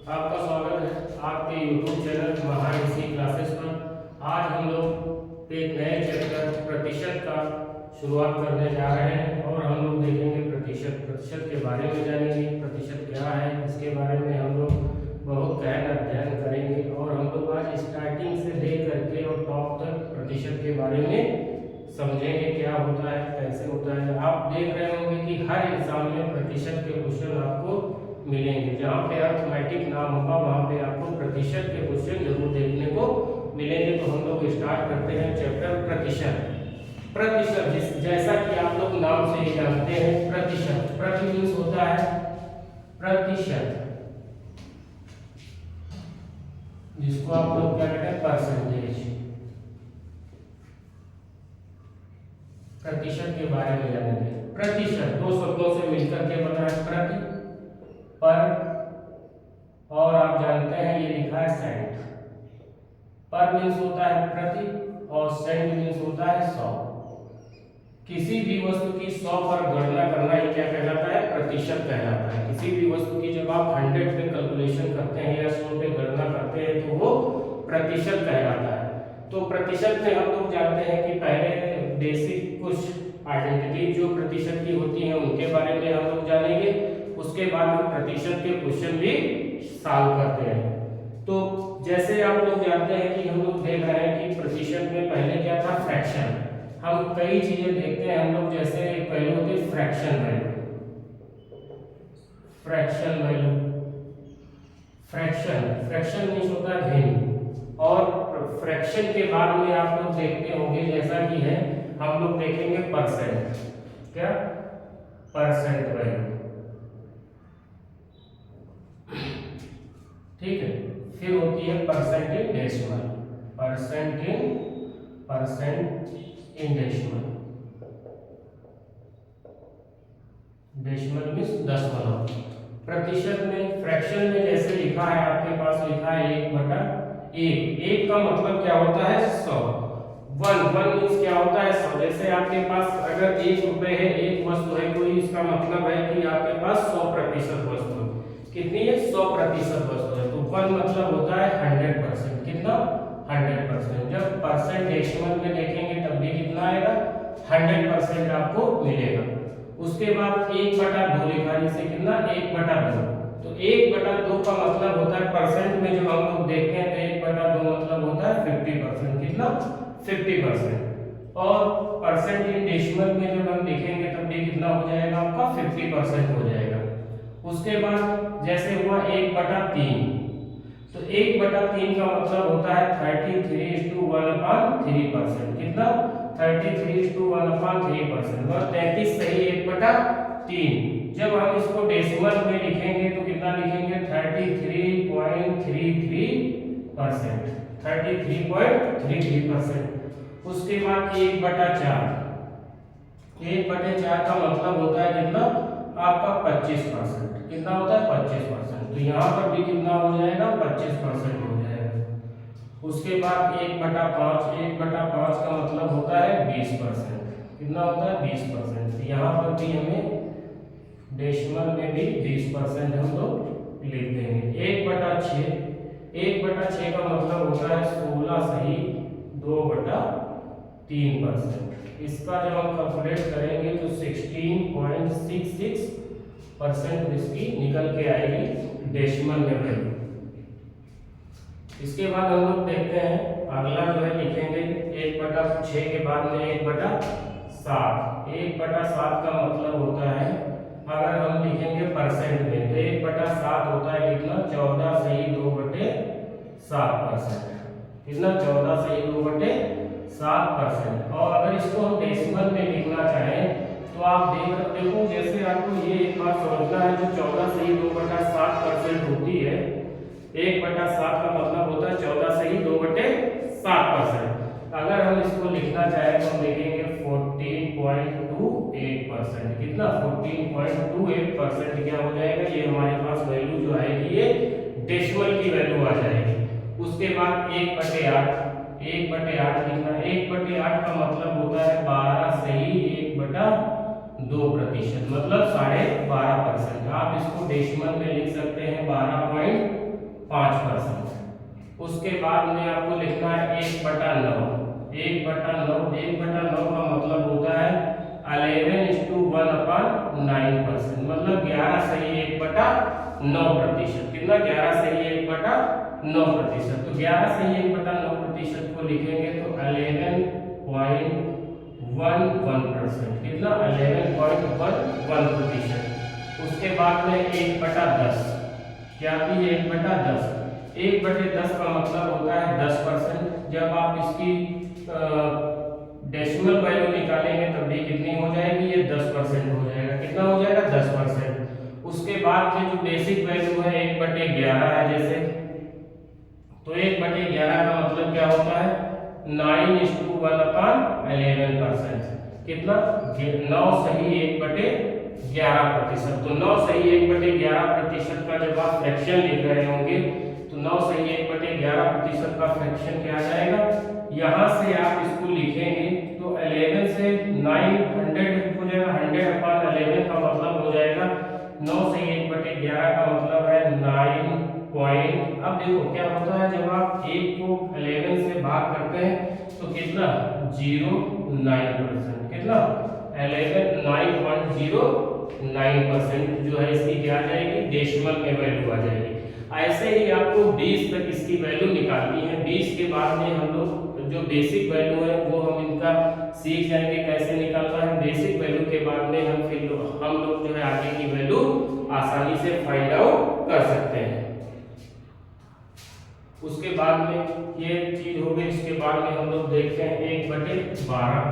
आपका स्वागत है आपके YouTube चैनल महाऋषि क्लासेस पर। आज हम लोग एक नए चैप्टर प्रतिशत का शुरुआत करने जा रहे हैं और हम लोग देखेंगे प्रतिशत के बारे में जानेंगे। प्रतिशत क्या है इसके बारे में हम लोग बहुत गहन अध्ययन करेंगे और हम लोग आज स्टार्टिंग से ले करके और टॉप तक प्रतिशत के बारे में समझेंगे, क्या होता है, कैसे होता है। आप देख रहे होंगे कि हर एग्जाम में प्रतिशत के क्वेश्चन आपको मिलेंगे। जहाँ पे अर्थमेटिक नाम होगा वहाँ पे आपको प्रतिशत के क्वेश्चन जरूर देखने को मिलेंगे। तो हम लोग स्टार्ट करते हैं चैप्टर प्रतिशत। प्रतिशत जैसा कि आप लोग नाम से ही जानते हैं, प्रतिशत प्रति मीन्स होता है प्रतिशत, जिसको आप लोग क्या कहते हैं परसेंटेज। प्रतिशत के बारे में जानेंगे। प्रतिशत दो शब्दों से मिलकर के बना है, प्रति पर, और आप जानते हैं ये लिखा है सेंट। पर मीन्स होता है प्रति और सेंट मीन्स होता है 100। किसी भी वस्तु की 100 पर गणना करना ये क्या कहलाता है, प्रतिशत कहलाता है। किसी भी वस्तु की जब आप 100 पे कैलकुलेशन करते हैं या 100 पे गणना करते हैं तो वो प्रतिशत कहलाता है। तो प्रतिशत में हम लोग जानते हैं कि पहले बेसिक कुछ आइडेंटिटी जो प्रतिशत की होती है उनके बारे में हम लोग जानेंगे। उसके बाद हम प्रतिशत के क्वेश्चन भी सॉल्व करते हैं। तो जैसे आप लोग जानते हैं कि हम लोग देख रहे हैं कि प्रतिशत में पहले क्या था, फ्रैक्शन। हम कई चीजें देखते हैं हम लोग, जैसे पहले होती है fraction value. Fraction value, fraction means होता है भिन्न। और फ्रैक्शन के बाद में आप लोग देखते होंगे जैसा कि है, हम लोग देखेंगे परसेंट। क्या परसेंट वैल्यू, ठीक है। फिर होती है percent in decimal, percent in decimal. Decimal means दशमलव। प्रतिशत में फ्रैक्शन में जैसे लिखा है, आपके पास लिखा है 1/1। एक का मतलब क्या होता है 100। वन मीन्स क्या होता है 100। जैसे आपके पास अगर 1 रुपए है, एक वस्तु है कोई, इसका मतलब है कि आपके पास 100% वस्तु है। कितनी है, 100% वस्तु है। तो 1 मतलब होता है 100%। कितना, 100%। जब परसेंट डेसिमल में देखेंगे तब भी कितना आएगा, 100% आपको मिलेगा। उसके बाद 1/2 लिखा, जिसे कितना 1/2। तो 1/2 का मतलब होता है परसेंट में जब हम लोग देखते हैं तो 1/2 मतलब होता है 50%। कितना, 50%। और परसेंट इन डेसिमल में जब हम लिखेंगे तब भी कितना हो जाएगा आपका, 50% हो जाएगा। उसके बाद जैसे हुआ 1/3, तो 1/3 का मतलब होता है 33:1/3%। कितना, 33:1/3%। और 33 सही 1/3। जब हम इसको डेसिमल में लिखेंगे तो कितना लिखेंगे, 33.33%। 33.33%। उसके बाद 1/4, 1/4 का मतलब होता है कितना, आपका 25%। कितना होता है, 25%। तो यहाँ पर भी कितना हो जाएगा, 25% हो जाएगा। उसके बाद 1/5, 1/5 का मतलब होता है 20%। कितना होता है, 20%। यहाँ पर भी हमें डेसिमल में भी 20% हम लोग लिख देंगे। 1/6, 1/6 का मतलब होता है 16 सही 2/3%। इसका जब हम कैलकुलेट करेंगे तो 16.66% इसकी निकल के आएगी डेसिमल में वैल्यू। इसके बाद हम लोग देखते हैं अगला जो है, लिखेंगे 1/6 के बाद में 1/7। 1/7 का मतलब होता है, अगर हम लिखेंगे परसेंट में तो 1/7 होता है कितना, 14 सही 2/7%। कितना, 14 सही 2/7%। और अगर इसको हम डेसिमल में लिखना चाहें तो आप देखो, जैसे आपको ये एक बात समझना है, जो 14 सही 2/7% होती है, 1/7 का मतलब होता है 14 सही 2/7%। अगर हम इसको लिखना चाहें तो हम लिखेंगे 14.28%। कितना, 14.28% क्या हो जाएगा, ये हमारे पास वैल्यू जो आएगी ये डेसिमल की वैल्यू आ जाएगी। उसके बाद 1/8, 1/8 लिखना। 1/8 का मतलब होता है 12 सही 1/2%, मतलब 12.5%। आप इसको डेसिमल में लिख सकते हैं 12.2 5%। उसके बाद में आपको लिखना है 1/9। 1/9 का मतलब होता है 11:1/9%, मतलब 11 सही 1/9%। कितना? 11 सही 1/9%। तो 11 सही 1/9% को लिखेंगे तो 11.11%। कितना? 11.11%। उसके बाद में 1/10। क्या भी है? 1/10। 1/10 का मतलब होता है 10%। जब आप इसकी डेसिमल वैल्यू निकालेंगे तब भी कितनी हो जाएगी? ये 10% हो जाएगा। कितना हो जाएगा? 10%। उसके बाद के जो बेसिक वैल्यू है 1/11 है जैसे, तो 1/11 का मतलब क्या होता है? 9:1/11%। कितना? 9 सही 1/11%। तो 9 सही 1/11% का जब आप फ्रैक्शन लिख रहे होंगे तो 9 सही 1/11% का फ्रैक्शन क्या आ जाएगा? यहाँ से आप इसको लिखेंगे तो 11 से 900 हो जाएगा। 100/11 का मतलब हो जाएगा 9 से 1/11 का मतलब है 9 पॉइंट। अब देखो क्या होता है, जब आप 1 को 11 से भाग करते हैं तो कितना? 0.9%। कितना? 9.09% जो है इसकी क्या आ जाएगी? डेसिमल में वैल्यू आ जाएगी। ऐसे ही आपको 20 तक इसकी वैल्यू निकालनी है। 20 के बाद में हम लोग जो बेसिक वैल्यू है वो हम इनका सीख जाएंगे कैसे निकालना है। बेसिक वैल्यू के बाद में हम लोग जो है आगे की वैल्यू आसानी से फाइंड आउट कर सकते हैं। उसके बाद में ये चीज हो गई। इसके बाद में हम लोग देखते हैं 1/12।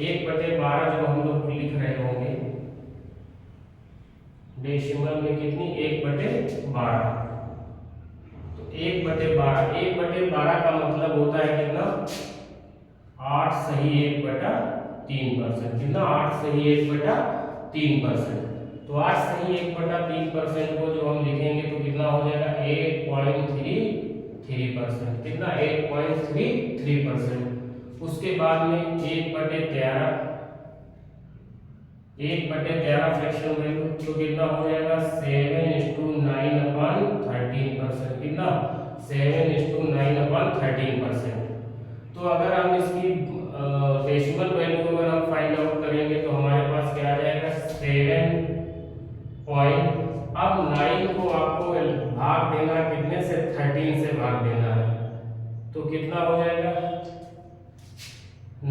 1/12 जो हम लोग लिख रहे होंगे डेसिमल में कितनी? 1/12। तो 1/12 का मतलब होता है कितना? 8 सही 1/3%। कितना? 8 सही 1/3%। तो 8 सही 1/3% को जो हम लिखेंगे तो कितना हो जाएगा? 8.33%। कितना? 8.33%। उसके बाद में 1/13 फ्रैक्शन वैल्यू तो कितना हो जाएगा? 7:9/13%। कितना? 7:9/13%। तो अगर हम इसकी डेसिमल वैल्यू को अगर हम फाइंड आउट करेंगे तो हमारे पास क्या आ जाएगा? 7 पॉइंट। अब 9 को आपको भाग देना है कितने से? 13 से भाग देना है। तो कितना हो जाएगा?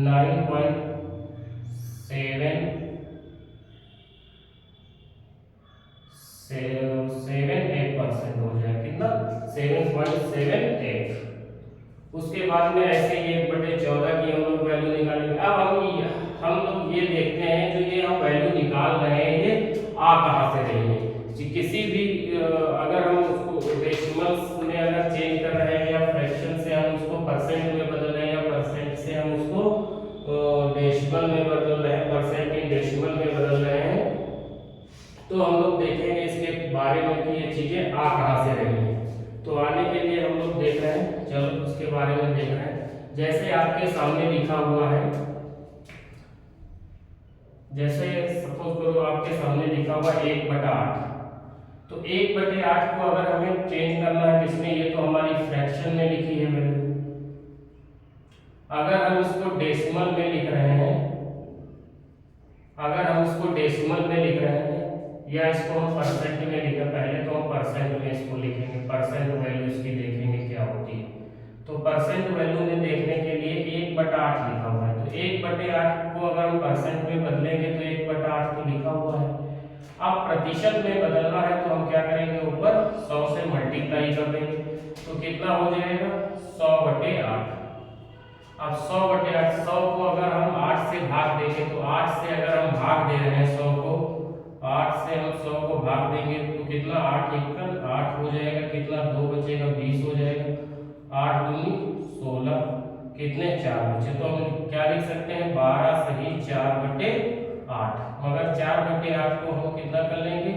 9.78% हो जाएगा। कितना? 7.78। उसके बाद में ऐसे ही 1/14 की हम लोग वैल्यू निकालेंगे। अब हम लोग ये देखते हैं जो ये हम वैल्यू निकाल रहे हैं ये आ कहाँ से रही है। किसी भी अगर हम उसको डेसिमल्स में अगर चेंज कर रहे हैं या फ्रैक्शन से हम उसको परसेंट में बदल रहे हैं या परसेंट से हम उसको डेसिमल में बदल रहे हैं, परसेंट इन डेसिमल में बदल रहे हैं, तो हम लोग देखेंगे इसके बारे में कि ये चीजें आ कहाँ से रही हैं। तो आने के लिए हम लोग देख रहे हैं, चलो उसके बारे में देख रहे हैं। जैसे आपके सामने लिखा हुआ है, जैसे सपोज करो आपके सामने लिखा हुआ 1/8। तो 1/8 को अगर हमें चेंज करना है किसमें? ये तो हमारी फ्रैक्शन में लिखी है वैल्यू। अगर हम इसको डेसिमल में लिख रहे हैं, या इसको हम परसेंट में लिखा, पहले तो हम परसेंट में इसको लिखेंगे, परसेंट वैल्यू इसकी देखेंगे क्या होती है। तो परसेंट वैल्यू में देखने के लिए 1/8 लिखा हुआ है। तो 1/8 को अगर हम परसेंट में बदलेंगे तो 1/8 तो लिखा हुआ है। अब प्रतिशत में बदलना है तो हम क्या करेंगे? ऊपर 100 से मल्टीप्लाई कर देंगे तो कितना हो जाएगा? 100/8। अब 100/8, 100 को अगर हम 8 से भाग देंगे तो 8 से अगर हम भाग दे रहे हैं 100 को, 8 से हम 100 को भाग देंगे तो कितना? 8 एकल 8 हो जाएगा। कितना? 2 बचेगा, 20 हो जाएगा। 8 दूनी 16, कितने? 4 बचे। तो हम क्या लिख सकते हैं? 12 सही 4/8। मगर 4/8 को हम कितना कर लेंगे?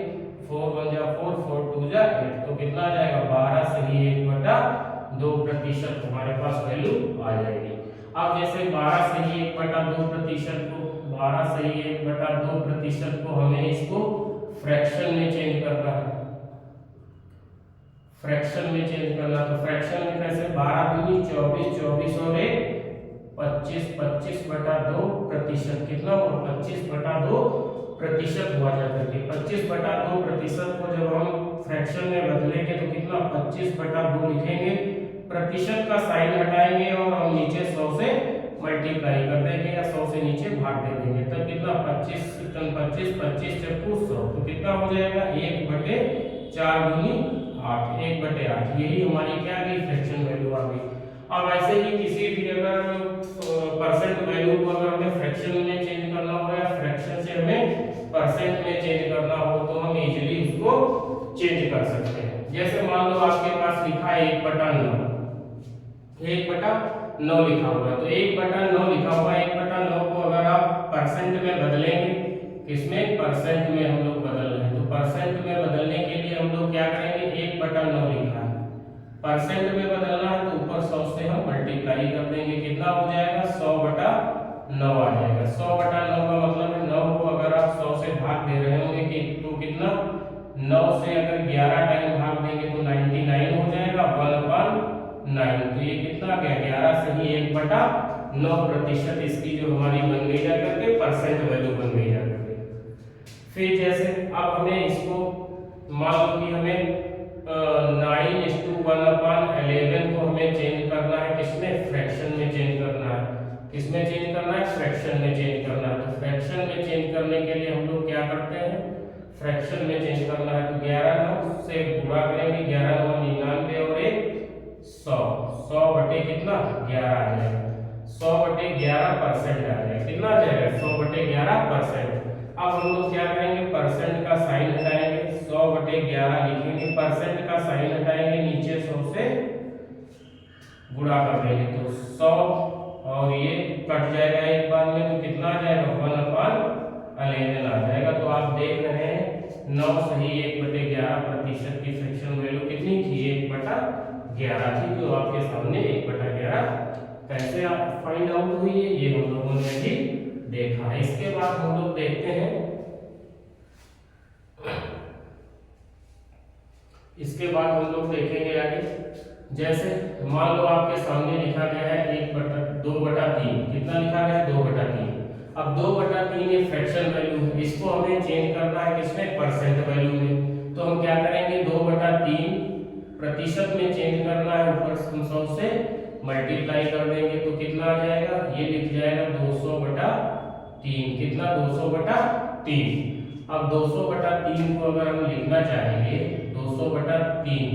4 1 जा 4, 4 2 जा 8। तो कितना आ जाएगा? 12 सही 1/2% हमारे पास वैल्यू आ जाएगी। अब जैसे 12 सही 1/2% को, 12 सही 1/2% को हमें इसको फ्रैक्शन में चेंज करना है। फ्रैक्शन में चेंज करना। तो फ्रैक्शन में कैसे, 12 दूनी 24, 24 और 1 25, 25/2%। कितना हुआ, 25/2% हुआ जाता है। 25/2% को जब हम फ्रैक्शन में बदलेंगे तो कितना, 25/2 लिखेंगे, प्रतिशत का साइन हटाएंगे और हम नीचे 100 से मल्टीप्लाई कर देंगे या 100 से नीचे भाग दे देंगे। तब कितना, 25 25 25 चक्कू 100, तो कितना हो जाएगा, 1/4 दूनी 8, 1/8। यही हमारी क्या आ गई, फ्रैक्शन वैल्यू आ गई। अब ऐसे ही किसी भी अगर परसेंट वैल्यू को अगर हमें फ्रैक्शन में चेंज करना हो या फ्रैक्शन से हमें परसेंट में चेंज करना हो तो हम इजीली उसको चेंज कर सकते हैं। जैसे मान लो आपके पास लिखा है 1/9, 1/9 लिखा हुआ है, तो 1/9 लिखा हुआ है, 1/9 को अगर आप परसेंट में बदलेंगे, किसमें, परसेंट में हम लोग बदल रहे हैं, तो परसेंट में बदलने के लिए हम लोग क्या करेंगे, 1/9 लिखा है, परसेंट में बदलना है तो ऊपर 100 से हम मल्टीप्लाई कर देंगे, कितना हो जाएगा, 100/9 आ जाएगा। 100/9 का मतलब है 9 को अगर आप 100 से भाग दे रहे होंगे कि तो कितना, 9 से अगर 11 टाइम भाग देंगे तो 99 हो जाएगा, 1/9। तो ये कितना आ गया, 11 से ही 1/9% इसकी जो हमारी बन गई जा करके परसेंट वैल्यू बन गई जा करके। फिर जैसे अब हमें इसको मान लो कि हमें 9:1/11 को हमें चेंज करना है, किसमें, फ्रैक्शन में चेंज करना है, किसमें चेंज करना है, फ्रैक्शन में चेंज करना है। तो फ्रैक्शन में चेंज करने के लिए हम लोग क्या करते हैं, फ्रैक्शन में चेंज करना है तो 11 9 से गुणा करेंगे, 11 9 99 और 1 100, 100 बटे कितना, 11 आ जाएगा, 100/11% आ जाएगा, कितना आ जाएगा, 100/11%। अब हम लोग क्या करेंगे, परसेंट का साइन हटाएंगे, 100/11 लिखेंगे, परसेंट का साइन हटाएंगे, नीचे 100 से गुणा कर देंगे तो 100 और ये कट जाएगा एक बार में, तो कितना आ जाएगा, 1/11 आ जाएगा। तो आप देख रहे हैं 9 सही 1/11% की फ्रैक्शन वैल्यू कितनी थी, 1/11 थी, जो आपके सामने 1/11 कैसे आप फाइंड आउट हुई है, ये हम लोगों ने भी देखा है। इसके बाद हम लोग देखते हैं, इसके बाद हम लोग देखेंगे आगे, जैसे मान लो आपके सामने लिखा गया है 2/3, कितना लिखा गया है, 2/3। अब 2/3 ये फ्रैक्शन वैल्यू है, इसको हमें चेंज करना है किसमें, परसेंट वैल्यू में। तो हम क्या करेंगे, 2/3% में चेंज करना है, ऊपर 100 से मल्टीप्लाई कर देंगे तो कितना आ जाएगा, ये लिख जाएगा 200/3, कितना, 200/3। अब 200/3 को अगर हम लिखना चाहेंगे, 200/3,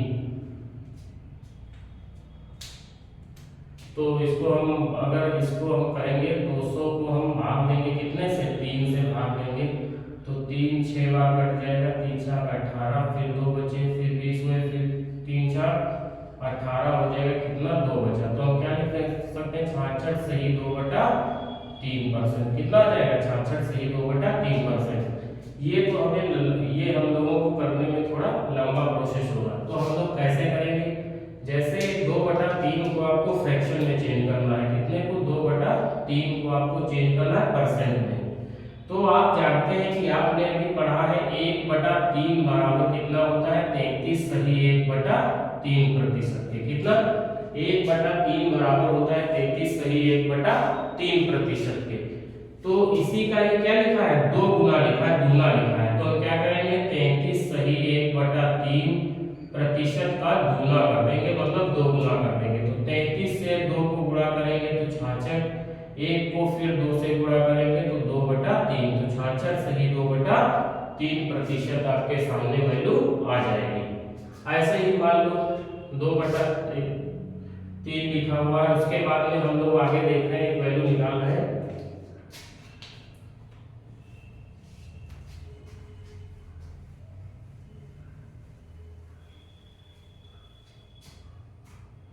तो इसको हम अगर इसको हम करेंगे, 200 को हम भाग देंगे कितने से, 3 से भाग देंगे, तो 3 6 बार कट जाएगा, 3 6 18, फिर 2 बचे, फिर 20 हुए, फिर 3 4 18 हो जाएगा, कितना, 2 बचा। तो हम क्या लिख सकते हैं, 66 सही 2/3%, कितना आ जाएगा, 66 सही 2/3%। ये तो हमें ये हम लोगों को करने में थोड़ा लंबा प्रोसेस होगा, तो हम लोग कैसे करेंगे, जैसे 2/3 को आपको फ्रैक्शन में चेंज करना है, कितने को, 2/3 को आपको चेंज करना है परसेंट में। तो आप जानते हैं कि आपने अभी पढ़ा है 1/3 बराबर कितना होता है, 33 सही 1/3% के, कितना, 1/3 बराबर होता है 33 सही 1/3% के। तो इसी का ये क्या लिखा है, 2 गुना लिखा है, दूना लिखा है, तो हम क्या करेंगे, 33 सही 1/3% का दूना कर देंगे, मतलब 2 गुना कर देंगे। तो 33 से 2 को गुणा करेंगे तो 66, 1 को फिर 2 से गुणा करेंगे तो 2/3, तो 66 सही 2/3% आपके सामने वैल्यू आ जाएगी। ऐसे ही मान लो 2/3 लिखा हुआ है, उसके बाद में हम लोग आगे देख रहे हैं, एक वैल्यू निकाल रहे हैं,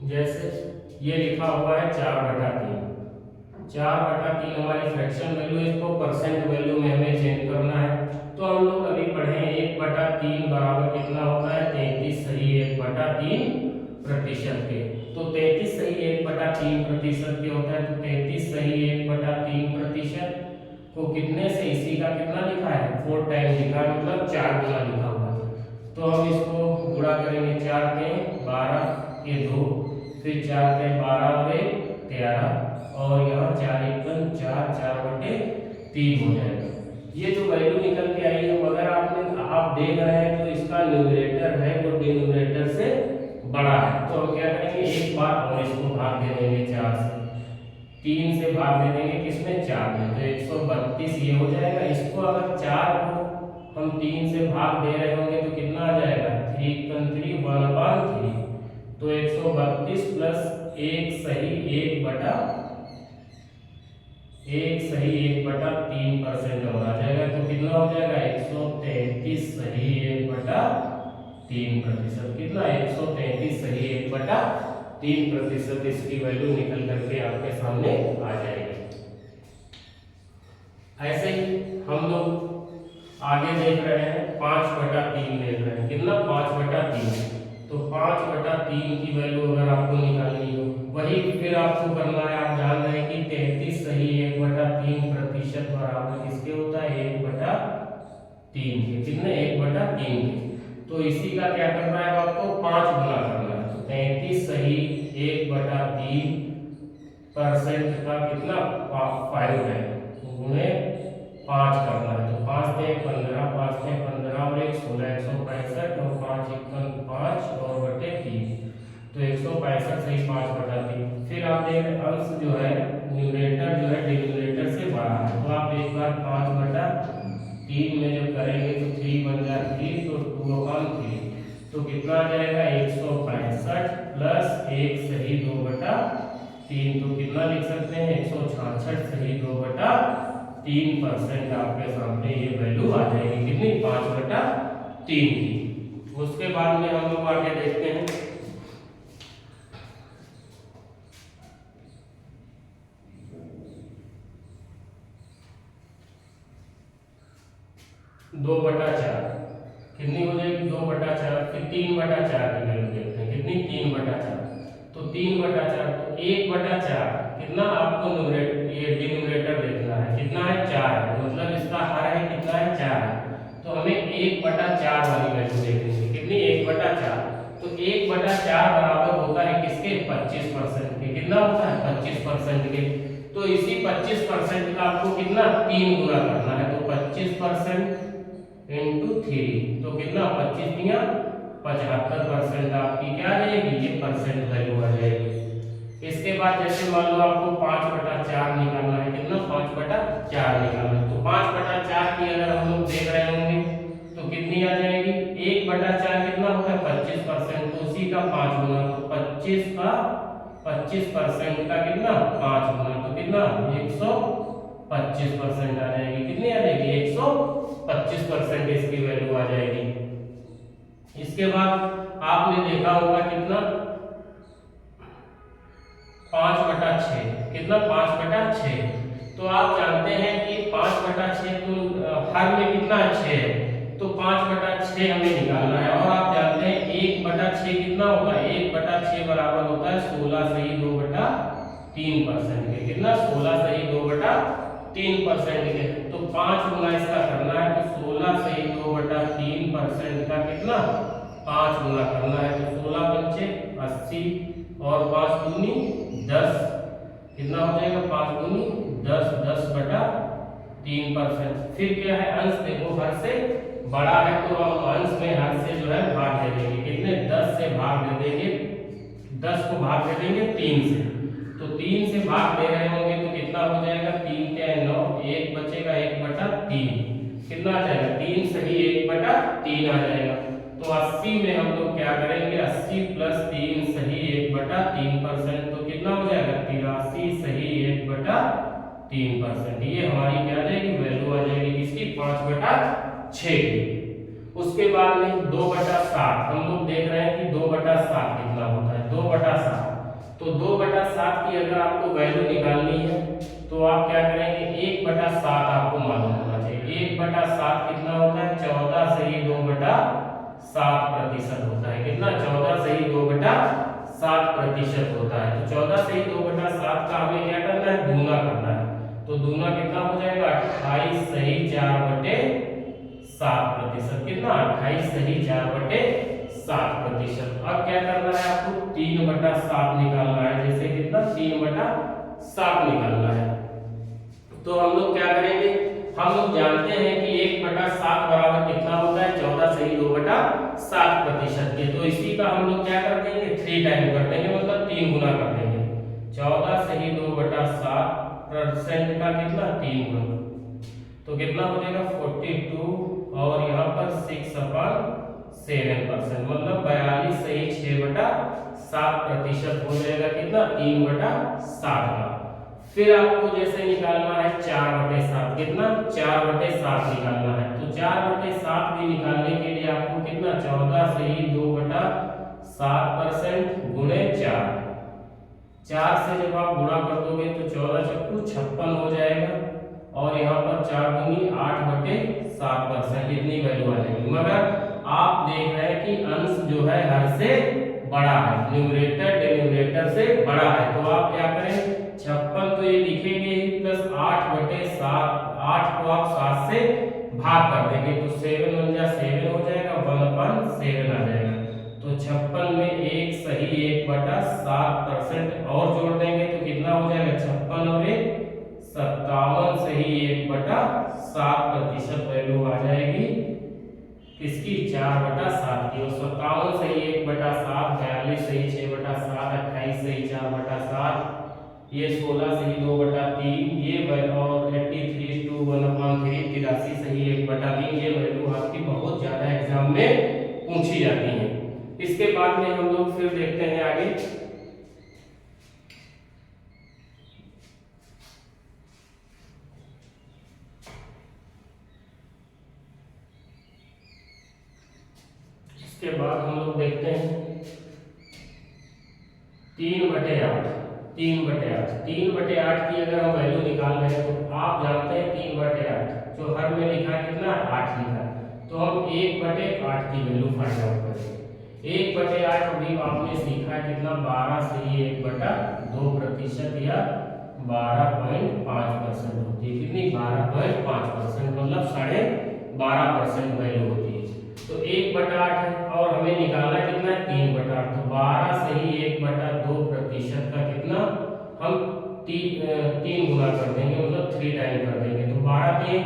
जैसे ये लिखा हुआ है 4/3, 4/3 हमारी फ्रैक्शन वैल्यू है, इसको परसेंट वैल्यू में हमें चेंज करना है। तो हम लोग अभी पढ़े 1/3 बराबर कितना होता है, 33 सही 1/3% के। तो 33 सही 1/3% के होता है, तो 33 सही 1/3% को कितने से, इसी का कितना लिखा है, 4 टाइम लिखा है, मतलब 4 गुना लिखा हुआ है। तो हम इसको गुणा करेंगे, 4 के 12 के 2, फिर 4 के 12 और 1 13, और यहाँ 4 1 4, 4/3 हो जाएगा। ये जो वैल्यू निकल के आई है, अगर आप देख रहे हैं तो इसका न्यूमरेटर है वो डिनोमिनेटर से बड़ा है, तो हम क्या करेंगे, एक बार और इसको भाग दे देंगे 4 से, 3 से भाग दे देंगे किसमें, 4 में, तो 132 ये हो जाएगा। इसको अगर 4 को हम 3 से भाग दे रहे होंगे तो कितना आ जाएगा, 3 1/3, तो 132 प्लस 1 सही 1/3% और आ जाएगा, तो कितना हो जाएगा, 133 सही 1/3%। कितना, 133 सही 1/3% इसकी वैल्यू निकल करके आपके सामने आ जाएगी। ऐसे ही हम लोग आगे देख रहे हैं, 5/3 देख रहे हैं, कितना, 5/3, तो 5/3 की वैल्यू अगर आपको निकालनी हो, वही फिर आपको करना है। आप जान रहे हैं कि 33 सही 1/3% बराबर किसके होता है, 1/3 के, कितने, 1/3 के। तो इसी का क्या करना है आपको, 5 गुना करना है, तो 33 सही 1/3% का कितना, 5 है, गुणे 5 करना है, तो 5 से 15, 5 से 15 और 1 16, 165, और 5 1 5 और बटे 3, तो 165 सही 5/3। फिर आप देख रहे अंश जो है, न्यूमरेटर जो है डिनोमिनेटर से बड़ा है, तो आप एक बार 5/3 में जब करेंगे तो 3 बन जाए 3, तो 2/3, तो कितना आ जाएगा, 165 प्लस 1 सही 2/3, तो कितना लिख सकते हैं, 166 सही 2/3% आपके सामने ये वैल्यू आ जाएगी, कितनी, 5/3 की। उसके बाद में हम लोग आगे देखते हैं, दो बटा 4 कितनी हो जाएगी, 2/4, फिर 3/4 की वैल्यू देखते हैं, कितनी, 3/4, तो 3/4, तो 1/4 कितना आपको ये डिनोमिनेटर देखना है, कितना है, 4 है, मतलब इसका हर है कितना है, 4 है, तो हमें 1/4 वाली वैल्यू देखनी है, कितनी, 1/4, तो 1/4 बराबर होता है किसके, 25% के, कितना होता है, 25% के, तो इसी 25% का आपको कितना, 3 गुना करना है, तो 25% इंटू 3, तो कितना, 25 या 75% आपकी क्या आ जाएगी, ये परसेंट वैल्यू आ जाएगी। इसके बाद जैसे मान लो आपको 5/4 निकालना है, कितना, 5/4 निकालना है, तो 5/4 की अगर हम लोग देख रहे होंगे तो कितनी आ जाएगी, 1/4 कितना होता है, 25%, तो उसी का 5 गुना, तो 25% का कितना, 5 गुना, तो कितना, 125% आ जाएगी, कितनी आ जाएगी, 125% इसकी वैल्यू आ जाएगी। इसके बाद आपने देखा होगा कितना, 5/6, कितना, 5/6, तो आप जानते हैं कि 5/6 तो हर में कितना 6 है, तो 5/6 हमें निकालना है, और आप जानते हैं 1/6 कितना होता है, 1/6 बराबर होता है 16 सही 2/3% के, कितना, 16 सही 2/3% के, तो 5 गुना इसका करना है, तो 16 सही 2/3% का कितना, 5 गुना करना है, तो 16 पंचे 80 और 5 दूनी 10, कितना हो जाएगा, 5 दूनी 10, 10/3%। फिर क्या है, अंश देखो हर से बड़ा है, तो हम अंश में हर से जो है भाग दे देंगे, कितने, 10 से भाग दे देंगे, 10 को भाग दे देंगे 3 से, तो 3 से भाग दे रहे होंगे तो कितना हो जाएगा, 3 के 9, 1 बचेगा 1/3, कितना आ जाएगा, 3 सही 1/3 आ जाएगा, तो 80 में हम लोग क्या करेंगे, 80 प्लस 3 सही 1/3%, तो कितना हो जाएगा, 83 सही 1/3%, ये हमारी क्या आ जाएगी, वैल्यू आ जाएगी किसकी, 5/6 की। उसके बाद में 2/7 हम लोग देख रहे हैं कि 2/7 कितना होता है, 2/7, तो 2/7 की अगर आपको वैल्यू निकालनी है तो आप क्या करेंगे, 1/7 आपको मालूम होना चाहिए, 1/7 कितना होता है, 14 सही 2/7% होता है, कितना, 14 सही 2/7% होता है, तो 14 सही 2/7 का हमें क्या करना है, दूना करना है, तो दूना कितना हो जाएगा, 28 सही 4/7%, कितना, 28 सही 4/7%, 7%। अब क्या करना है आपको, 3/7 निकालना है। जैसे कितना, 3/7 निकालना है। तो हम लोग क्या करेंगे, हम लोग जानते हैं कि 1/7 बराबर कितना होता है, 14 सही 2/7% के। तो इसी का हम लोग क्या कर देंगे, 3 टाइम कर देंगे, मतलब 3 गुना कर देंगे। 14 सही 2/7% का कितना, 3 गुना, तो कितना हो जाएगा 42, और यहाँ पर 6/7%, मतलब 42 सही 6/7% हो जाएगा कितना, 3/7 का। फिर आपको जैसे निकालना है 4/7, कितना, 4/7 निकालना है। तो 4/7 भी निकालने के लिए आपको कितना, 14 सही 2/7% गुणे 4। 4 से जब आप गुणा कर दोगे तो 14 चक्कू 56 हो जाएगा, और यहाँ पर 4 दूनी 8/7%, इतनी वैल्यू आ जाएगी। मगर आप देख रहे हैं कि अंश जो है हर से बड़ा है, न्यूमरेटर डिनोमिनेटर से बड़ा है। तो आप क्या करें, 56 तो ये लिखेंगे ही, प्लस 8/7, 8 को आप 7 से भाग कर देंगे, तो 7 1 जा 7 हो जाएगा, 1/7 आ जाएगा। तो 56 में 1 सही 1/7% और जोड़ देंगे तो कितना हो जाएगा, 56 और 1 57 सही 1/7% वैल्यू आ जाएगी किसकी, 4/7 की। और 57 सही 1/7, 42 सही 6/7, 28 सही 4/7, ये 16 सही 2/3, ये और 83 to 1/3, 83 सही 1/3। ये वैल्यू आपकी बहुत ज्यादा एग्जाम में पूछी जाती है। इसके बाद में हम लोग फिर देखते हैं आगे। इसके बाद हम लोग देखते हैं 3/8। 3/8 की अगर हम वैल्यू निकाल रहे हैं तो आप जानते हैं 3/8 जो हर में लिखा है कितना, 8 लिखा है। तो हम 1/8 की वैल्यू फाइंड आउट करेंगे। 1/8 अभी आपने सीखा है कितना, 12 सही 1/2% या 12.5% होती है। कितनी, 12.5%, मतलब 12.5% वैल्यू होती है। तो 1/8 है और हमें निकालना कितना है, 3/8। तो 12 सही 1/2% का कितना, हम 3 गुना कर देंगे, मतलब 3 टाइम कर देंगे। तो 12 3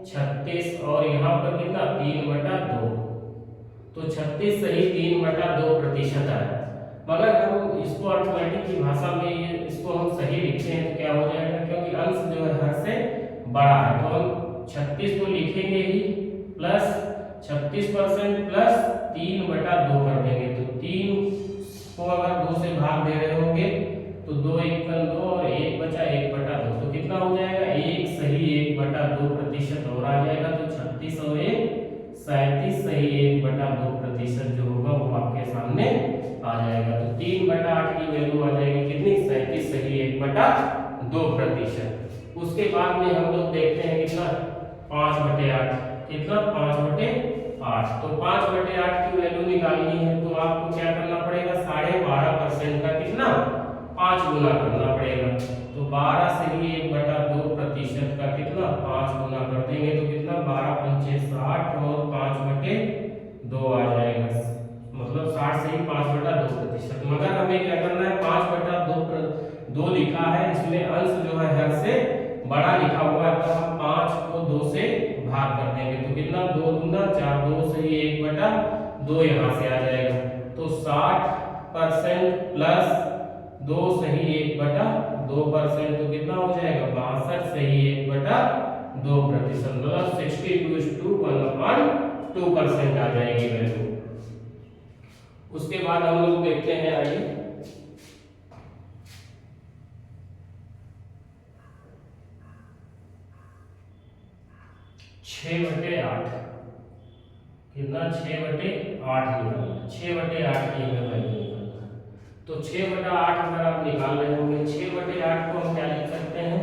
36, और यहाँ पर कितना, 3/2, तो 36 सही 3/2% आया। मगर हम इसको अर्थमेटिक की भाषा में इसको हम सही लिखते हैं तो क्या हो जाएगा, क्योंकि अंश जो है हर से बड़ा है तो हम 36 को लिखेंगे ही, प्लस 36% प्लस 3/2 कर देंगे। तो 3 को अगर 2 से भाग दे रहे होंगे तो 2 1 2 और 1 बचा 1/2, तो कितना हो जाएगा, 1 सही 1/2% और आ जाएगा। तो 36 और 1 37 सही 1/2% जो होगा वो आपके सामने आ जाएगा। तो 3/8 की वैल्यू आ जाएगी कितनी, 37 सही 1/2%। उसके बाद में हम लोग देखते हैं कितना, 5/8, कितना, 5/8। तो 5/8 की वैल्यू निकालनी है तो आपको क्या करना पड़ेगा, 12.5% का कितना, 5 गुना करना पड़ेगा। तो 12 सही 1/2% का कितना, 5 गुना कर देंगे तो कितना, 12 पंचे 60 और 5/2 आ जाएगा, मतलब 60 सही 5/2%। मगर हमें क्या करना है, 5/2 लिखा है, इसमें अंश जो है हर से बड़ा लिखा हुआ है, तो हम 5 को 2 से भाग कर देंगे तो कितना, 2 दूना 4, 2 सही 1/2 यहाँ से आ जाएगा। तो 60% प्लस 2 सही 1/2%, तो कितना हो जाएगा, 62 सही 1/2%, मतलब 62:1/2% आ जाएगी वैल्यू। उसके बाद हम लोग देखते हैं आइए 6/8, कितना, 6/8 निकालना, 6/8 की हमें वैल्यू निकालना है। तो 6/8 अगर आप निकाल रहे होंगे, 6/8 को हम क्या लिख सकते हैं,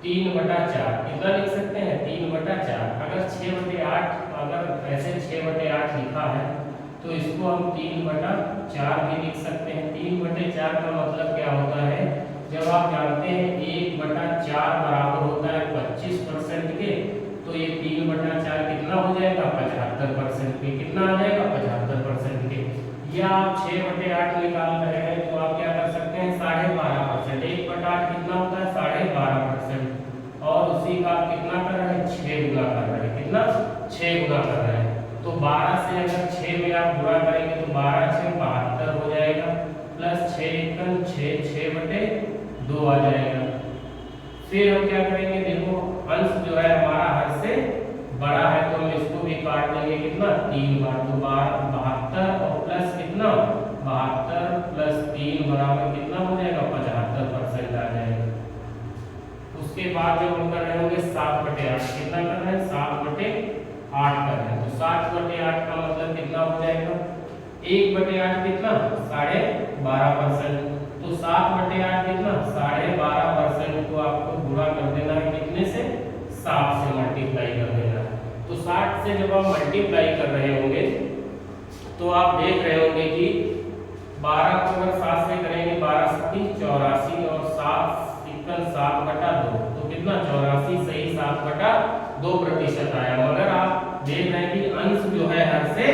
3/4, कितना लिख सकते हैं, 3/4। अगर 6/8 अगर ऐसे 6/8 लिखा है तो इसको हम 3/4 भी लिख सकते हैं। 3/4 का मतलब क्या होता है, जब आप जानते हैं 1/4 बराबर होता है 25% के, तो ये 3/4 कितना हो जाएगा, 75% पे, कितना आ जाएगा, 75% या आप 6/8 निकाल रहे हैं तो आप क्या कर सकते हैं 12.5%। 1/8 कितना होता है 12.5%, और उसी का आप कितना कर रहे हैं 6 गुना कर रहे हैं। कितना 6 गुना कर रहे हैं। तो 12 से अगर 6 में आप गुणा करेंगे तो 12 6 72 हो जाएगा, प्लस 6 एकम 6 6/2 आ जाएगा। फिर हम क्या करेंगे, देखो अंश जो है हमारा हर से बड़ा है तो हम इसको भी काट देंगे कितना 3 बार। तो 72 और प्लस कितना 72 प्लस 3 बराबर कितना हो जाएगा 75% आ जाएगा। उसके बाद जो हम कर रहे होंगे 7/8 कितना कर रहे हैं 7/8 कर रहे हैं। तो 7/8 का मतलब कितना हो जाएगा 1/8 कितना 12.5%। तो 7/8 कितना 12.5% को आपको गुणा कर देना है कितने से 7 से मल्टीप्लाई कर देना है। तो 60 से जब आप मल्टीप्लाई कर रहे होंगे तो आप देख रहे होंगे कि 12 को अगर 7 से करेंगे 12 7 84 और 7 7/2 तो कितना 84 सही 7/2% आया। मगर आप देख रहे हैं कि अंश जो है हर से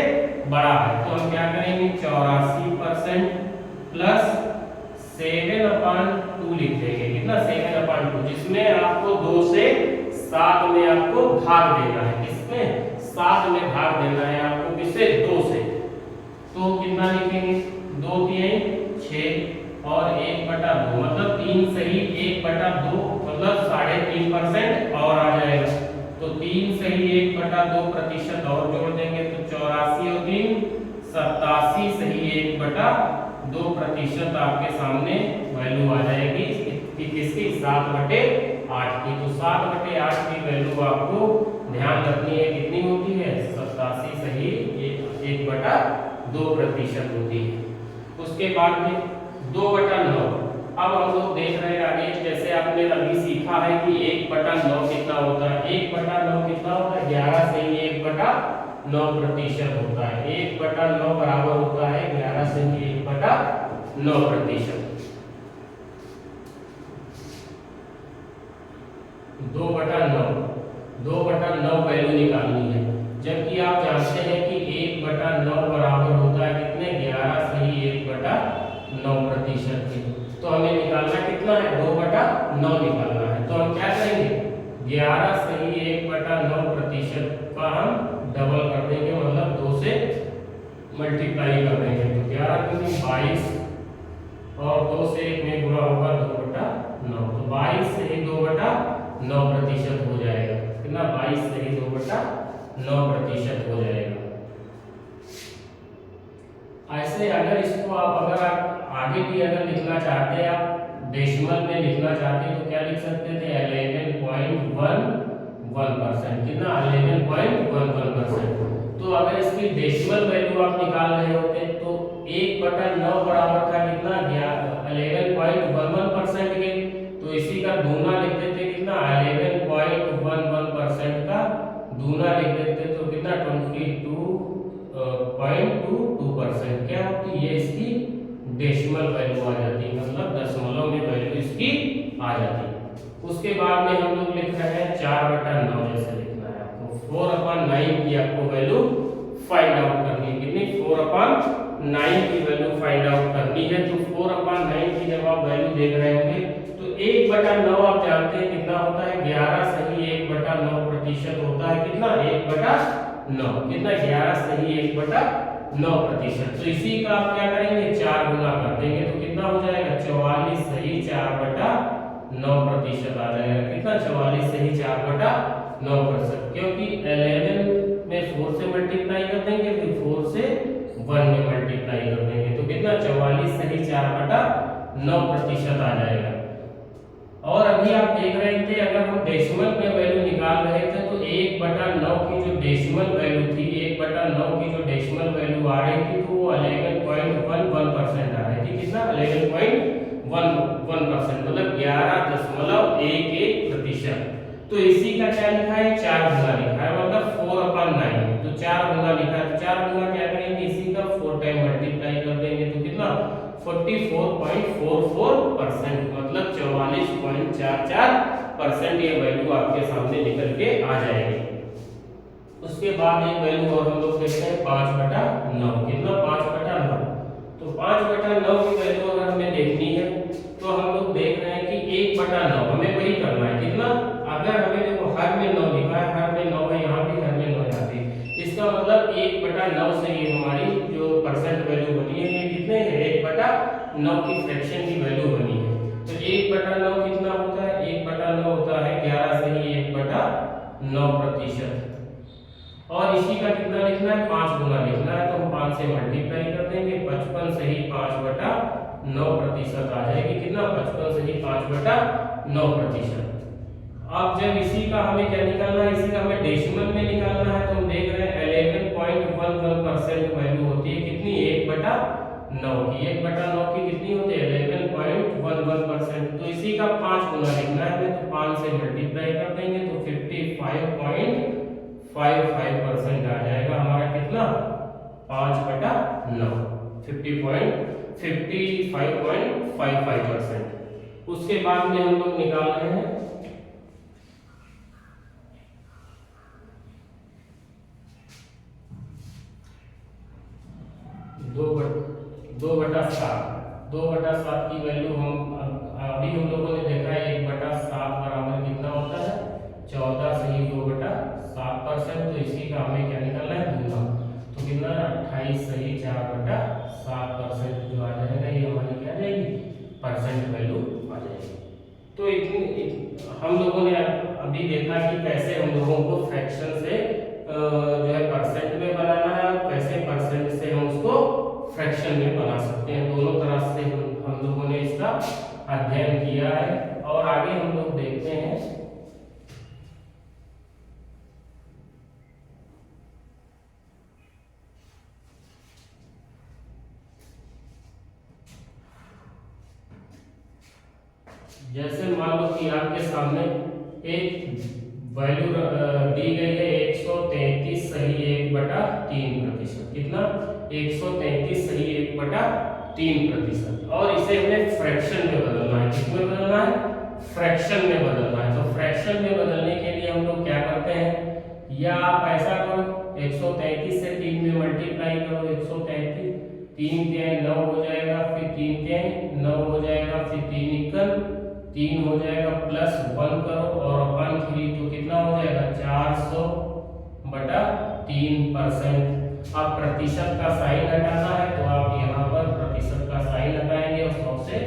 बड़ा है तो हम क्या करेंगे 84% प्लस 7/2 लिख देंगे। कितना 7/2, जिसमें आपको 2 से 7 में आपको भाग देना है। किसमें 7 में भाग देना है आपको, किससे 2 से। तो कितना लिखेंगे 2 3 6 और 1/2 मतलब 3 सही 1/2 मतलब 3.5% और आ जाएगा। तो 3 सही 1/2% और जोड़ देंगे तो 84 और 3 87 सही 1/2% आपके सामने वैल्यू आ जाएगी कि किसकी 7/8 की। तो 7/8 की वैल्यू आपको ध्यान रखनी है कितनी होती है 87 सही 1/2% होती है। उसके बाद में 2/9। अब हम लोग देख रहे हैं आगे, जैसे आपने अभी सीखा है कि 1/9 कितना होता है। 1/9 कितना होता है 11 से ही 1/9% होता है। 1/9 बराबर होता है 11 से ही 1/9%। 2/9 वैल्यू निकालनी है, जबकि आप जानते हैं कि 1/9 बराबर होता है कितने 11 से ही 1/9% के। तो हमें निकालना कितना है 2/9 निकालना है। तो हम क्या करेंगे 11 से ही 1/9% का हम डबल कर देंगे, मतलब 2 से मल्टीप्लाई कर देंगे। तो 11 दूनी 22 और 2 से 1 में गुणा होगा 2/9। तो 22 से ही 2/9% हो जाएगा। कितना 22 से ही 2/9% हो जाएगा। ऐसे अगर इसको अगर आप आगे भी अगर लिखना चाहते हैं, आप डेसिमल में लिखना चाहते हैं तो क्या लिख सकते थे 11.11%। कितना 11.11%। तो अगर इसकी डेसिमल वैल्यू आप निकाल रहे होते तो 1/9 बराबर था कितना 11.11% के। तो इसी का दूना लिख देते कितना 11.11% का दूना लिख देते तो कितना 22.22%। क्या होती है इसकी डेसिमल वैल्यू आ जाती है, मतलब दशमलव में वैल्यू इसकी आ जाती है। उसके बाद में हम लोग लिख रहे हैं 4/9 जैसे लिखना है आपको। 4/9 की आपको वैल्यू फाइंड आउट करनी है। कितनी 4/9 की वैल्यू फाइंड आउट करनी है। तो 4/9 की जब आप वैल्यू देख रहे होंगे तो 1/9 आप जानते हैं कितना होता है 11 सही 1/9% होता है। कितना 1/9 कितना 11 सही 1/9%। तो इसी का आप क्या करेंगे 4 गुना कर देंगे तो कितना हो जाएगा 44 सही 4/9% आ जाएगा। कितना 44 सही 4/9%, क्योंकि 11 में 4 से मल्टीप्लाई कर देंगे फिर 4 से 1 में मल्टीप्लाई कर देंगे तो कितना 44 सही 4/9% आ जाएगा। और अभी आप देख रहे थे अगर हम डेसिमल में वैल्यू निकाल रहे थे तो 1/9 की जो डेसिमल वैल्यू थी 1/9 की जो डेसिमल वैल्यू आ रही थी तो वो 11.11% आ रही थी। कितना 11.11% मतलब 11.11%। तो इसी का क्या लिखा है 4 गुना लिखा है, मतलब 4/9। तो 4 गुना लिखा है, 4 गुना क्या करेंगे इसी का 4 टाइम मल्टीप्लाई कर देंगे तो कितना 44.44%, मतलब 44.44% ये वैल्यू आपके सामने निकल के आ जाएगी। उसके बाद एक वैल्यू और हम लोग देखते हैं 5/9। कितना 5/9 परसेंट वैल्यू बनी है। ये कितने है 1/9 की फ्रैक्शन की वैल्यू बनी है। तो 1/9 कितना होता है, 1/9 होता है 11 से ही 1/9%। और इसी का कितना लिखना है, 5 गुना लिखना है। तो हम 5 से मल्टीप्लाई कर देंगे, 55 से ही 5/9% आ जाएगी। कितना, 55 से ही 5/9%। अब जब इसी का हमें क्या निकालना है, इसी का हमें डेसिमल में निकालना है। तो हम देख रहे हैं 11.11% वैल्यू होती है कितनी, 1/9 की। 1/9 की कितनी होती है, 11.11%। तो इसी का 5 गुना लिखना है हमें। तो 5 से मल्टीप्लाई कर देंगे तो 55.55% आ जाएगा हमारा। कितना, 5/9, 55.55%। उसके बाद में हम लोग निकाल रहे हैं 2/7 की वैल्यू हम अभी हम लोगों ने देखा है 1/7 बराबर कितना होता है, 14 से ही 2/7%। तो इसी का हमें क्या निकालना है, दूना। तो कितना, 28 से ही 4/7% जो आ जाएगा, ये हमारी क्या जाएगी, परसेंट वैल्यू आ जाएगी। तो इतनी हम लोगों ने अभी देखा कि कैसे हम लोगों को फ्रैक्शन से जो है परसेंट में बनाना है, और कैसे परसेंट से हम उसको फ्रैक्शन में बना सकते हैं। दोनों तरह से हम लोगों ने इसका अध्ययन किया है। और आगे हम लोग देखते हैं जैसे मान लो कि आपके सामने एक वैल्यू दी गई है 133 सही 1/3%। कितना, 133 सही 1/3%। और इसे हमें फ्रैक्शन में बदलना है। किसमें बदलना है, फ्रैक्शन में बदलना है। तो फ्रैक्शन में बदलने के लिए हम लोग क्या करते हैं, या आप ऐसा करो 133 से 3 में मल्टीप्लाई करो। 133 3 तिहाई 9 हो जाएगा, फिर 3 तिहाई 9 हो जाएगा, फिर 3 एकम 3 हो जाएगा, प्लस 1 करो और 1 3 तो कितना हो जाएगा, 400/3%। अब प्रतिशत का साइन हटाना है तो आप यहाँ पर प्रतिशत का साइन हटाएंगे और 100 से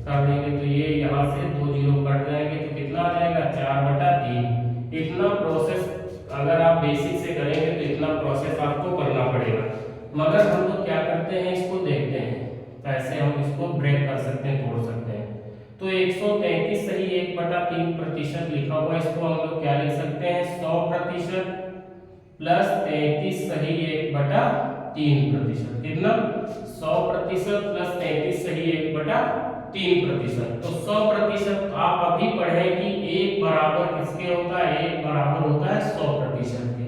कर देंगे। तो ये यहाँ से 2 जीरो कट जाएंगे तो कितना आ जाएगा, 4/3। इतना प्रोसेस अगर आप बेसिक से करेंगे तो इतना प्रोसेस आपको करना पड़ेगा। मगर हम लोग क्या करते हैं, इसको देखते हैं कैसे हम इसको ब्रेक कर सकते हैं, तोड़ सकते हैं। तो 133 सही 1/3% लिखा हुआ है, इसको हम लोग क्या लिख सकते हैं, 100% प्लस 33 सही 1/3%। कितना, 100% प्लस 33 सही 1/3%। तो 100% आप अभी पढ़े कि 1 बराबर किसके होता है, 1 बराबर होता है 100% के।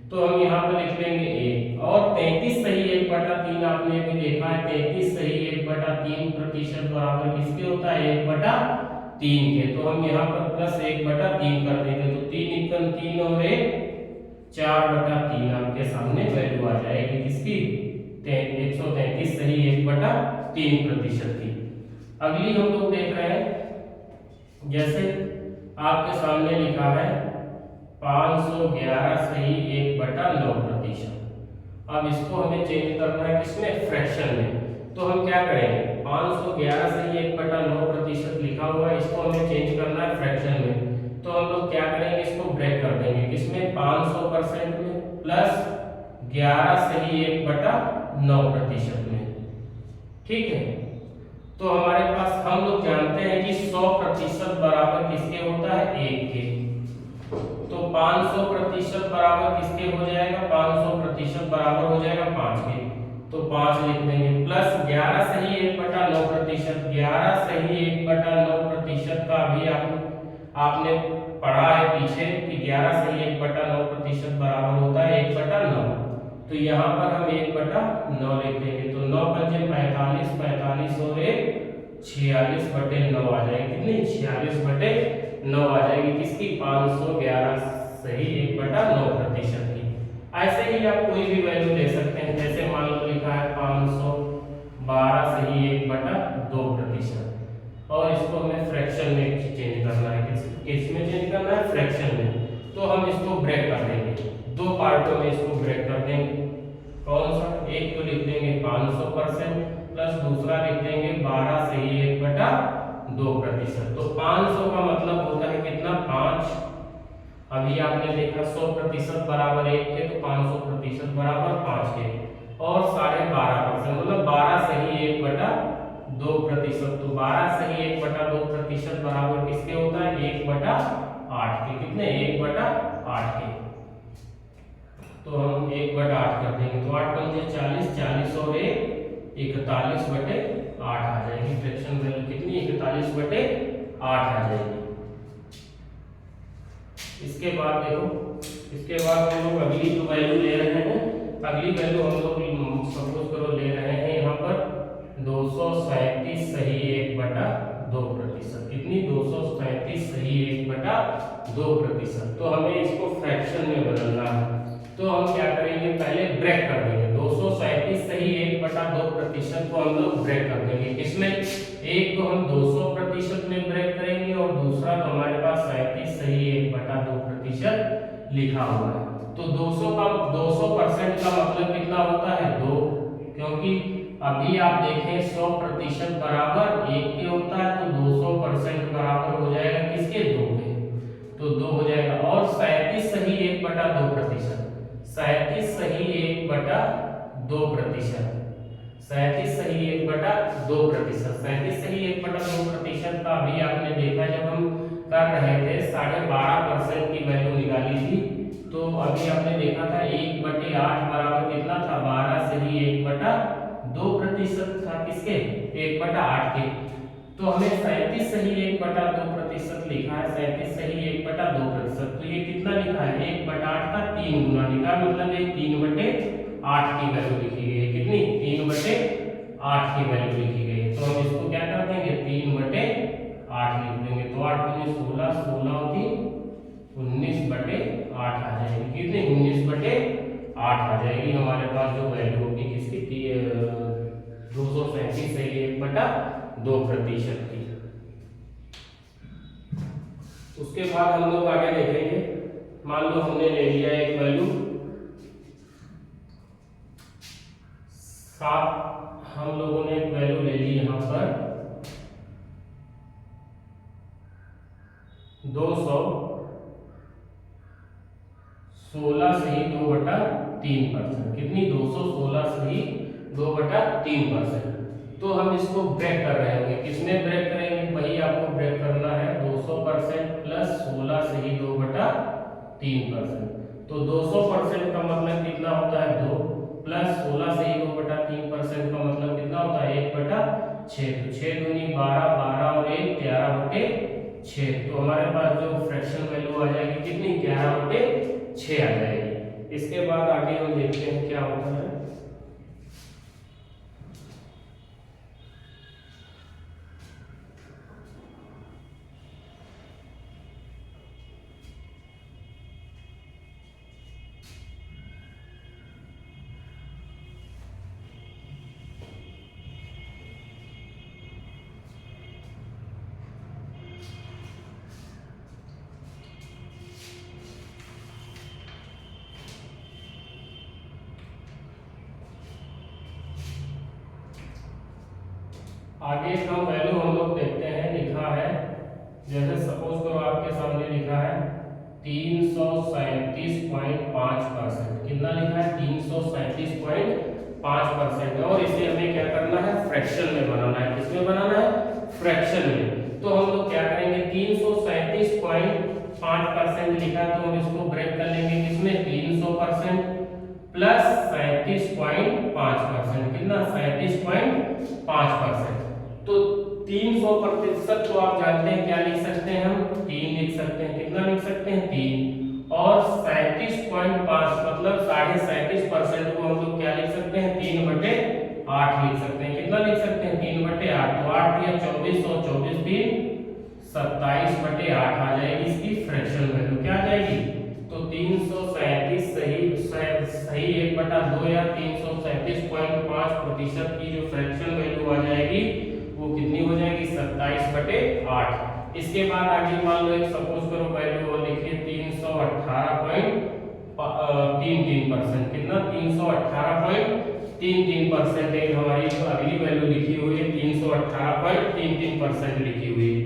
तो हम यहाँ पर लिख लेंगे 1। और 33 सही 1/3 आपने अभी देखा है, 33 सही 1/3% बराबर किसके होता है, 1/3 के। तो हम यहाँ पर प्लस 1/3 कर देंगे। तो 3 एकम 3 और 1 4/3 आपके सामने वैल्यू आ जाएगी किसकी, 133 सही 1/3% की। अगली हम लोग देख रहे हैं, जैसे आपके सामने लिखा है 511 सही 1/9%। अब इसको हमें चेंज करना है किसमें, फ्रैक्शन में। तो हम क्या करेंगे, 511 सही 1/9% लिखा हुआ है, इसको हमें चेंज करना है फ्रैक्शन में। तो हम लोग क्या करेंगे, इसको ब्रेक कर देंगे किसमें, 500% में, प्लस 11 सही 1/9% में। ठीक है। तो हमारे पास हम लोग जानते हैं कि 100% बराबर किसके होता है, 1 के। तो 500% बराबर किसके हो जाएगा, 500% बराबर हो जाएगा 5 के। तो 5 लिख देंगे, प्लस 11 सही 1/9%। 11 सही 1/9% का भी आपने पढ़ा है पीछे कि 11 सही 1/9% बराबर होता है 1/9। तो यहाँ पर हम 1/9 लिख देंगे। तो 9 पंजे 45, 45 और 1 46/9 आ जाएगी। कितनी, 46/9 आ जाएगी किसकी, 511 सही 1/9% की। ऐसे ही आप कोई भी वैल्यू ले सकते हैं। जैसे मान लो लिखा है 512 सही 1/2%। और इसको हमें फ्रैक्शन में चेंज करना है। किसमें चेंज करना है, फ्रैक्शन में। तो हम इसको ब्रेक कर देंगे, 2 पार्टों में इसको ब्रेक कर देंगे। कौन सा, एक तो लिख देंगे 500 500% प्लस दूसरा लिख देंगे 12 सही 1/2%। तो 500 का मतलब होता है कितना 5। अभी आपने देखा 100% बराबर 1 के, तो 500% बराबर 5 के, और 12.5% मतलब 12 सही 1/2%। तो 12 सही 1/2% बराबर किसके होता है 1/8 के। कितने 1/8 के। तो हम 1/8 कर देंगे, तो 8 पंजे 40, 40 और 1 41/8 आ जाएगी। फ्रैक्शन वैल्यू कितनी 41/8 आ जाएगी। इसके बाद देखो, इसके बाद हम लोग अगली जो वैल्यू ले रहे हैं, अगली वैल्यू हम लोग सपोज करो ले रहे हैं यहाँ पर 237 सही 1/2%। कितनी 237 सही 1/2%। तो हमें इसको फ्रैक्शन में बदलना है, तो हम क्या करेंगे पहले ब्रेक कर देंगे। 237 सही 1/2% को हम लोग ब्रेक कर देंगे। किसमें, एक तो हम 200% में ब्रेक करेंगे और दूसरा तो हमारे पास 37 सही 1/2% लिखा हुआ है। तो 200% का मतलब कितना होता है 2, क्योंकि अभी आप देखें 100% बराबर 1 के होता है, तो 200% बराबर हो जाएगा किसके 2 के, तो 2 हो जाएगा। और 37 सही 1/2%, 37 सही 1/2%, 37 सही 1/2%, 37 सही 1/2% का अभी आपने देखा जब हम कर रहे थे 12.5% की वैल्यू निकाली थी, तो अभी आपने देखा था 1/8 बराबर कितना था 12 सही 1/2% था किसके 1/8 के। तो हमें 37 सही 1/2% लिखा है, 37 सही 1/2%। तो ये कितना लिखा है 1/8 का 3 गुना लिखा, मतलब ये 3/8 की वैल्यू लिखी गई है। कितनी 3/8 की वैल्यू लिखी गई है। तो हम इसको क्या कर देंगे 3/8 लिख देंगे। तो 8 दूनी 16, 16 होती 19/8 आ जाएगी। कितनी 19/8 आ जाएगी हमारे पास जो वैल्यू होगी किसकी 237 सही 1/2% की। उसके बाद हम लोग आगे देखेंगे, मान लो हमने ले लिया एक वैल्यू 7, हम लोगों ने एक वैल्यू ले ली यहाँ पर 216 सही 2/3%। कितनी 216 सही 2/3%। तो हम इसको ब्रेक कर रहे होंगे, किसमें ब्रेक करेंगे, वही आपको ब्रेक करना है 200% प्लस 16 सही 2/3%। तो 200% का मतलब कितना होता है 2, प्लस 16 सही 2/3% का मतलब कितना होता है 1/6। तो 6 दूनी 12, 12 और 1 11/6। तो हमारे पास जो फ्रैक्शन वैल्यू आ जाएगी कितनी 11/6 आ जाएगी। इसके बाद आगे हम देखते हैं क्या होता है। आगे का वैल्यू हम लोग देखते हैं, लिखा है जैसे सपोज करो आपके सामने लिखा है 337.5%। कितना लिखा है 337.5%। और इसे हमें क्या करना है फ्रैक्शन में बनाना है। किसमें बनाना है फ्रैक्शन में। तो हम लोग क्या करेंगे 337.5% लिखा, तो हम इसको ब्रेक कर लेंगे किसमें 300% प्लस 37.5%। कितना 37.5%। तो 300% तो आप जानते हैं क्या लिख सकते हैं हम 3 लिख सकते हैं। कितना लिख सकते हैं 3, और 37.5 मतलब 37.5% को हम लोग क्या लिख सकते हैं 3/8 लिख सकते हैं। कितना लिख सकते हैं 3/8। तो 8 या 24 और 24 3 27/8 आ जाएगी इसकी फ्रैक्शन वैल्यू। क्या आ जाएगी, तो 337 सही 1/2 या 337.5% की जो फ्रैक्शन वैल्यू आ जाएगी वो कितनी हो जाएगी 27/8। इसके बाद आगे मान लो एक सपोज करो वैल्यू और लिखिए 318.33%। कितना 318.33%। 3.33% हमारी जो अगली वैल्यू लिखी हुई है 318.33% लिखी हुई है।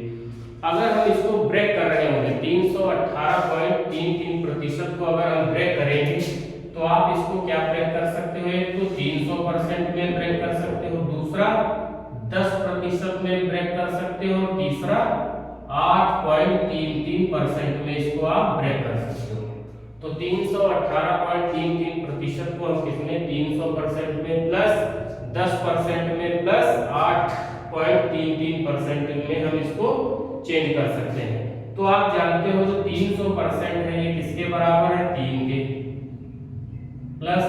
अगर हम इसको ब्रेक कर रहे होंगे 318.33% को अगर हम ब्रेक करेंगे तो आप इसको क्या ब्रेक कर सकते हो, एक तो 300% में ब्रेक कर सकते हो, दूसरा 10% में ब्रेक कर सकते हो, तीसरा 8.33% में इसको आप ब्रेक कर सकते हो। तो 318.33% को हम किसमें 300% में प्लस 10% में प्लस 8.33% में हम इसको चेंज कर सकते हैं। तो आप जानते हो जो 300% है ये किसके बराबर है, 3 के, प्लस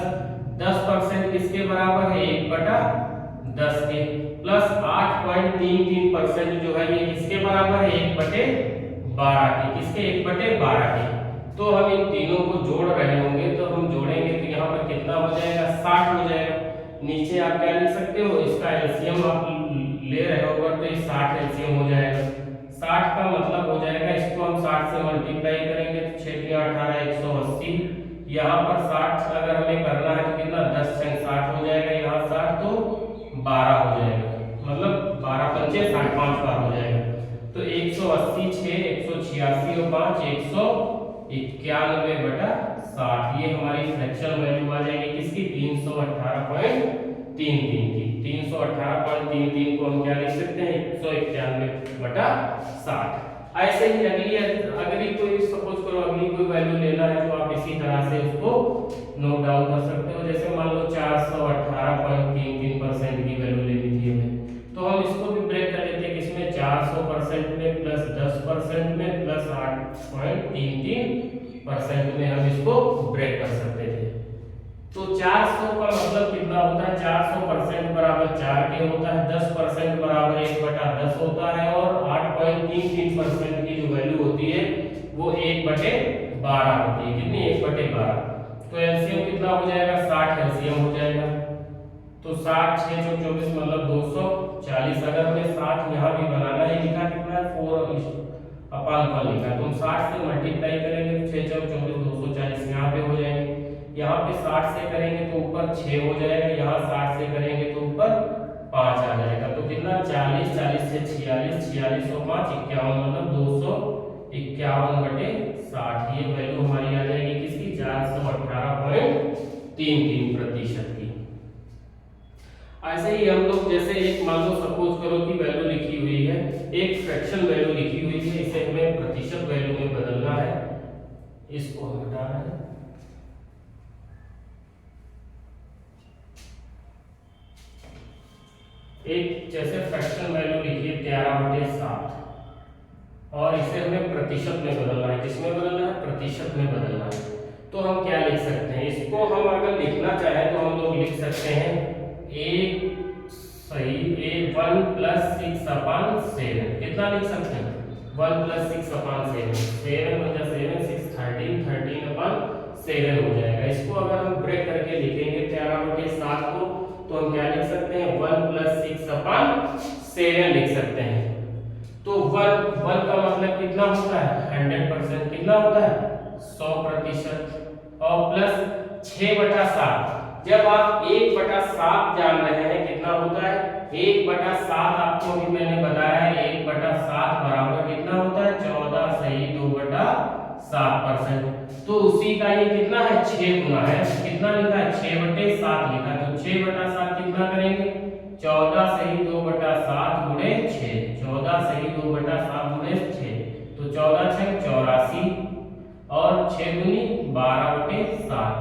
10% किसके बराबर है, 1/10 के, प्लस 8.33% जो है ये किसके बराबर है, 1/12 के, किसके 1/12 के। तो हम इन तीनों को जोड़ रहे होंगे तो हम जोड़ेंगे तो यहाँ पर कितना हो जाएगा, 60 हो जाएगा। नीचे आप क्या लिख सकते हो, इसका एलसीएम आप ले रहे हो तो ये 60 एलसीएम हो जाएगा। 60 का मतलब हो जाएगा, इसको हम 60 से मल्टीप्लाई करेंगे तो 6 × 18 180। यहाँ पर 60 अगर हमें करना है तो कितना 10 × 60 हो जाएगा, यहाँ 60 तो 12 हो जाएगा, मतलब 12 × 5 = 60, 5 बार हो जाएगा। तो 180 6 186 और 5 191/60 ये हमारी फ्रैक्शन वैल्यू आ जाएगी किसकी, 318.33 की। 318.33 को हम क्या लिख सकते हैं, 191/60। ऐसे ही अगली कोई सपोज करो अगली कोई वैल्यू लेना है तो आप इसी तरह से उसको नोट डाउन कर सकते हो। जैसे मान लो 418.33% की वैल्यू लेनी थी हमें, तो हम इसको भी ब्रेक कर लेते हैं किसमें, 400% में प्लस 10% में प्लस 8.33% में हम इसको ब्रेक कर सकते थे। तो 400 का मतलब कितना होता है, 400% बराबर 4 के होता है, 10% बराबर 1/10 होता है और 8.33% की जो वैल्यू होती है वो 1/12 होती है। कितनी, 1/12। तो एलसीएम कितना हो जाएगा, 60 एलसीएम हो जाएगा। तो 60 6 × 24 मतलब 240। अगर हमें 60 यहाँ भी बनाना है, लिखा कितना है 4/1 लिखा, तो हम 60 से मल्टीप्लाई करेंगे तो 6 × 24 240 यहाँ पे हो जाएंगे। यहाँ पे 60 से करेंगे तो ऊपर 6 हो जाएगा, यहाँ 60 से करेंगे तो ऊपर 5 आ जाएगा। तो कितना 40 40 से 46 46 और 5 51 मतलब 251/60 ये वैल्यू हमारी आ जाएगी किसकी, 418.33% की। ऐसे ही हम लोग जैसे एक मान लो सपोज करो कि वैल्यू लिखी हुई है, एक फ्रैक्शन वैल्यू लिखी हुई है, इसे हमें प्रतिशत वैल्यू में बदलना है, इसको हम हटा रहे हैं। एक जैसे फ्रैक्शन वैल्यू लिखिए 13/7 और इसे हमें प्रतिशत में बदलना है, किसमें बदलना है, प्रतिशत में बदलना है। तो हम क्या लिख सकते हैं, इसको हम अगर लिखना चाहें तो हम लोग लिख सकते हैं 1 + 6/7। कितना लिख सकते हैं, 1 + 6/7, 7 × 7 6 13 13/7 हो जाएगा। इसको अगर हम ब्रेक करके लिखेंगे 13/7 को तो हम क्या लिख सकते हैं, 1 + 6/7 लिख सकते हैं। तो 1 का मतलब कितना होता है, 100%, कितना होता है 100%, और प्लस 6/7। जब आप 1/7 जान रहे हैं कितना होता है, 1/7 आपको भी मैंने बताया है, 1/7 बराबर कितना होता है, 14 सही 2/7%। तो उसी का ये कितना है, 6 गुना है, कितना लिखा है 6/7 लिखा, तो 6/7 कितना करेंगे, 14 सही 2/7 गुणे 6, 14 सही 2/7 गुणे 6, तो 14 × 6 = 84 और 6 दूनी 12/7।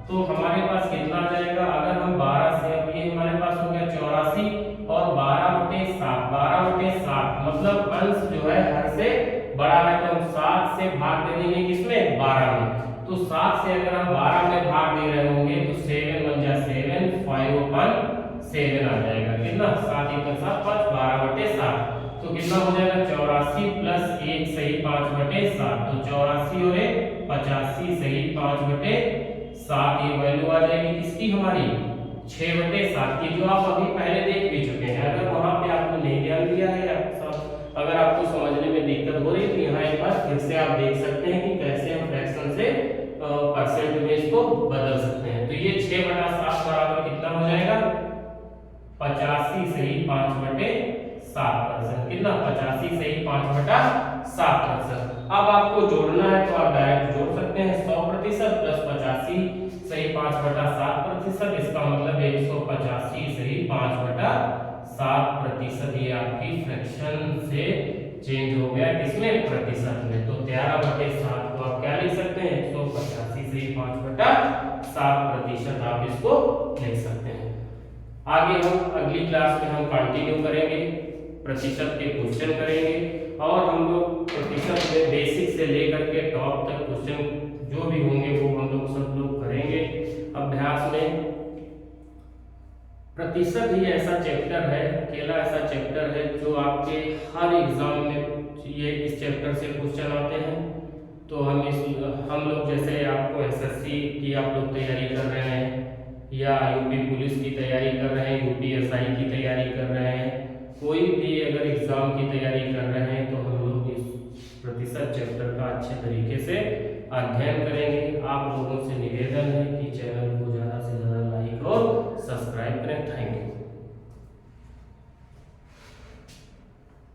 तो हमारे पास कितना आ जाएगा, अगर हम 12 से, अब ये हमारे पास हो गया 84 और 12/7 मतलब अंश जो है हर से बड़ा है, तो हम 7 से भाग दे देंगे किसमें, 12 में। तो 7 से अगर हम 12 में भाग दे रहे होंगे तो 7 × 7 5/7 आ जाएगा, कितना 7 × 7 5 12/7। तो कितना हो जाएगा 84 + 1 सही 5/7, तो 84 और 1 85 सही 5/7 ये वैल्यू आ जाएगी किसकी, हमारी 6/7 की, जो आप अभी पहले देख भी चुके हैं। अगर वहां पे आपने नहीं ध्यान दिया है, अगर आपको समझने में दिक्कत हो रही है तो यहाँ एक बार फिर से आप देख सकते हैं कि कैसे हम फ्रैक्शन से परसेंट में इसको बदल सकते हैं। तो ये 6/7 बराबर कितना हो जाएगा, 85 से ही 5/7%। कितना? 85 से ही 5/7%। अब आपको जोड़ना है तो आप डायरेक्ट जोड़ सकते हैं 100% प्लस 85 से ही 5/7%, इसका मतलब 185 से ही 5/7%। ये आपकी फ्रैक्शन से चेंज हो गया किसमें? प्रतिशत में। तो 13/7 को आप क्या लिख सकते हैं? 185 से ही 5/7% आप इसको लिख सकते हैं। आगे हम अगली क्लास में हम कंटिन्यू करेंगे, प्रतिशत के क्वेश्चन करेंगे और हम लोग प्रतिशत में बेसिक से लेकर के टॉप तक क्वेश्चन जो भी होंगे वो हम लोग सब लोग करेंगे अभ्यास में। प्रतिशत ही ऐसा चैप्टर है, अकेला ऐसा चैप्टर है जो आपके हर एग्जाम में ये इस चैप्टर से क्वेश्चन आते हैं। तो हम लोग जैसे आपको एसएससी की आप लोग तैयारी कर रहे हैं या यूपी पुलिस की तैयारी कर रहे हैं, यूपीएसआई की तैयारी कर रहे हैं, कोई भी अगर एग्जाम की तैयारी कर रहे हैं तो हम लोग इस प्रतिशत चैप्टर का अच्छे तरीके से अध्ययन करेंगे। आप लोगों से